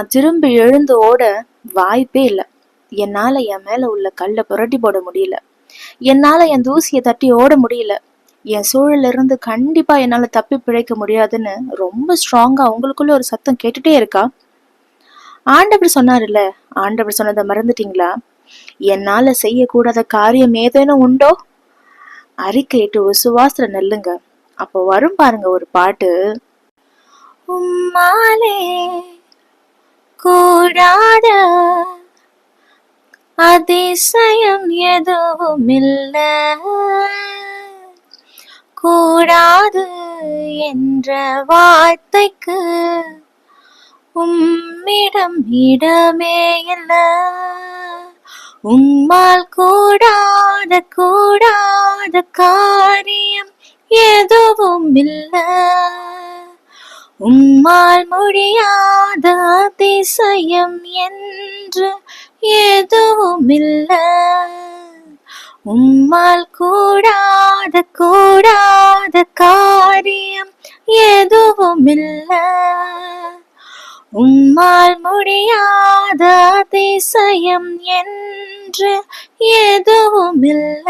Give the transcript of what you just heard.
திரும்பி எழுந்து ஓட வாய்ப்பே இல்லை. என்னால என் மேல உள்ள கல்லை புரட்டி போட முடியல. என்னால என் தூசியை தட்டி ஓட முடியல. என் சூழல்ல இருந்து கண்டிப்பா என்னால தப்பி பிழைக்க முடியாதுன்னு ரொம்ப ஸ்ட்ராங்கா உங்களுக்குள்ள ஒரு சத்தம் கேட்டுட்டே இருக்கா? ஆண்டவர் சொன்னாருல்ல, ஆண்டவர் சொன்னதை மறந்துட்டீங்களா? என்னால செய்யக்கூடாத காரியம் ஏதேனும் உண்டோ? அறிக்கையிட்டு விசுவாசத்துல நெல்லுங்க. அப்போ வரும் பாருங்க ஒரு பாட்டு. உம்மாலே கூடாத அதிசயம் எதுவும் இல்ல, கூடாது என்ற வார்த்தைக்கு உம்மிடம் இடமே இல்ல. உம்மால் கூடாத காரியம் எதுவும் இல்ல, உம்மால் முடியாத அதிசயம் என்று எதுவும் இல்ல. உம்மால் கூடாத காரியம் எதுவும் இல்ல, உம்மால் முடியாத அதிசயம் என்று எதுவும் இல்ல.